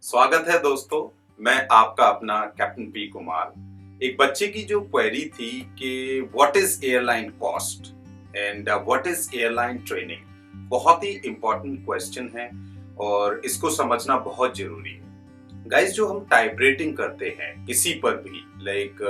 स्वागत है दोस्तों। मैं आपका अपना कैप्टन पी कुमार। एक बच्चे की जो क्वेरी थी कि what is airline cost and what is airline training, बहुत ही इंपॉर्टेंट क्वेश्चन है और इसको समझना बहुत जरूरी है। गाइस, जो हम टाइप रेटिंग करते हैं किसी पर भी, like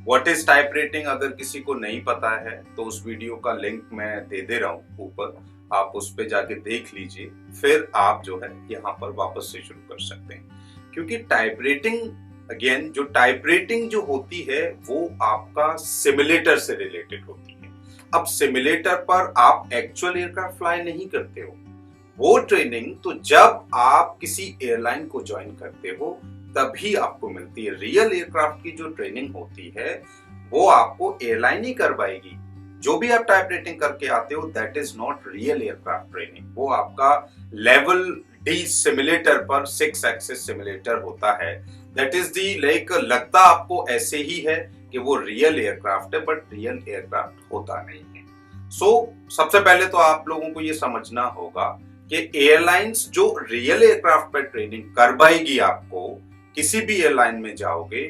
what is type rating, अगर किसी को नहीं पता है तो उस वीडियो का लिंक मैं दे दे रहा हूँ ऊपर, आप उस पे जाके देख लीजिए, फिर आप जो है यहाँ पर वापस से शुरू कर सकते हैं। क्योंकि टाइप रेटिंग, अगेन, जो टाइप रेटिंग जो होती है वो आपका सिमुलेटर से रिलेटेड होती है। अब सिमुलेटर पर आप एक्चुअल एयरक्राफ्ट फ्लाई नहीं करते हो। वो ट्रेनिंग तो जब आप किसी एयरलाइन को ज्वाइन करते हो तभी आपको मिलती है। रियल एयरक्राफ्ट की जो ट्रेनिंग होती है वो आपको एयरलाइन ही करवाएगी। जो भी आप टाइप रेटिंग करके आते हो that is not real aircraft training. वो आपका लेवल डी सिमुलेटर पर 6 एक्सिस सिमुलेटर होता है। दैट इज दी, लाइक, लगता आपको ऐसे ही है कि वो रियल एयरक्राफ्ट है, बट रियल एयरक्राफ्ट होता नहीं है। सबसे पहले तो आप लोगों को ये समझना होगा कि एयरलाइंस जो रियल एयरक्राफ्ट पर ट्रेनिंग करवाएगी आपको, किसी भी एयरलाइन में जाओगे,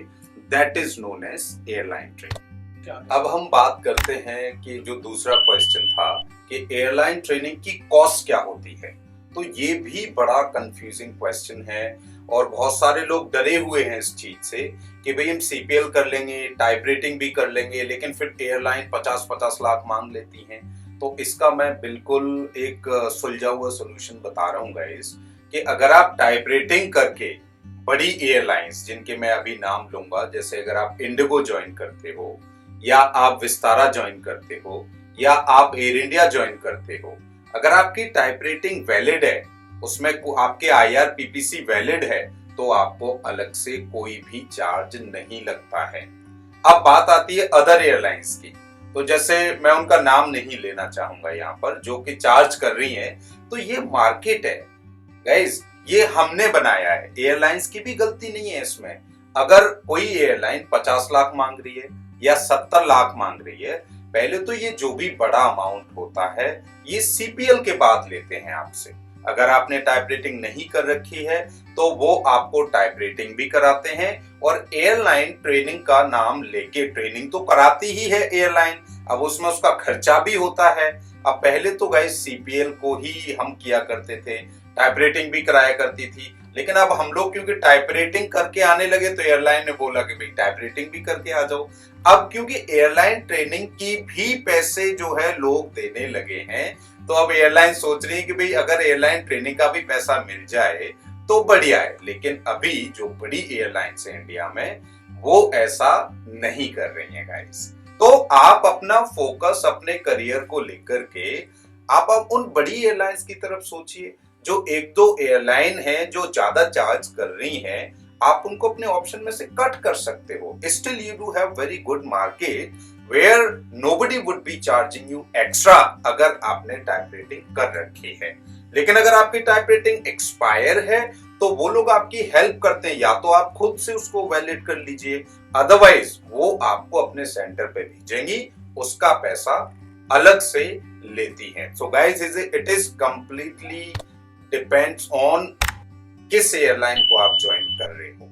that is known as airline training. अब हम बात करते हैं कि जो दूसरा क्वेश्चन था कि एयरलाइन ट्रेनिंग की कॉस्ट क्या होती है। तो ये भी बड़ा कंफ्यूजिंग क्वेश्चन है और बहुत सारे लोग डरे हुए हैं इस चीज से कि भाई हम सीपीएल कर लेंगे, टाइप रेटिंग भी कर लेंगे, लेकिन फिर एयरलाइन 50-50 लाख मांग लेती हैं। तो इसका मैं बिल्कुल एक सुलझा हुआ सोल्यूशन बता रहा हूँ गाइस, कि अगर आप टाइप रेटिंग करके बड़ी एयरलाइंस, जिनके मैं अभी नाम लूंगा, जैसे अगर आप इंडिगो ज्वाइन करते हो, या आप विस्तारा ज्वाइन करते हो, या आप एयर इंडिया ज्वाइन करते हो, अगर आपकी टाइप रेटिंग वैलिड है, उसमें आपके आईआरपीपीसी वैलिड है, तो आपको अलग से कोई भी चार्ज नहीं लगता है। अब बात आती है अदर एयरलाइंस की। तो जैसे मैं उनका नाम नहीं लेना चाहूंगा यहाँ पर, जो कि चार्ज कर रही हैं, तो ये मार्केट है गाइस, ये हमने बनाया है, एयरलाइंस की भी गलती नहीं है इसमें। अगर कोई एयरलाइन 50 लाख मांग रही है या 70 लाख मांग रही है, पहले तो ये जो भी बड़ा अमाउंट होता है ये सीपीएल के बाद लेते हैं आपसे। अगर आपने टाइप रेटिंग नहीं कर रखी है तो वो आपको टाइप रेटिंग भी कराते हैं और एयरलाइन ट्रेनिंग का नाम लेके ट्रेनिंग तो कराती ही है एयरलाइन। अब उसमें उसका खर्चा भी होता है। अब पहले तो गाइस सीपीएल को ही हम किया करते थे, टाइप रेटिंग भी कराया करती थी, लेकिन अब हम लोग क्योंकि टाइप रेटिंग करके आने लगे तो एयरलाइन ने बोला कि भाई टाइप रेटिंग भी करके आ जाओ। अब क्योंकि एयरलाइन ट्रेनिंग की भी पैसे जो है लोग देने लगे हैं, तो अब एयरलाइन सोच रही है कि भाई अगर एयरलाइन ट्रेनिंग का भी पैसा मिल जाए तो बढ़िया है। लेकिन अभी जो बड़ी एयरलाइंस है इंडिया में, वो ऐसा नहीं कर रही है गाइस। तो आप अपना फोकस अपने करियर को लेकर के आप अब उन बड़ी एयरलाइंस की तरफ सोचिए। जो एक दो एयरलाइन है जो ज्यादा चार्ज कर रही हैं, आप उनको अपने ऑप्शन में से कट कर सकते हो। Still you do have very good market where nobody would be charging you extra, अगर आपने टाइप रेटिंग कर रखी है। लेकिन अगर आपकी टाइप रेटिंग एक्सपायर है तो वो लोग आपकी हेल्प करते हैं, या तो आप खुद से उसको वैलिड कर लीजिए, अदरवाइज वो आपको अपने सेंटर पे भेजेंगी, उसका पैसा अलग से लेती हैं। So guys, it is completely depends on किस एयरलाइन को आप ज्वाइन कर रहे हो।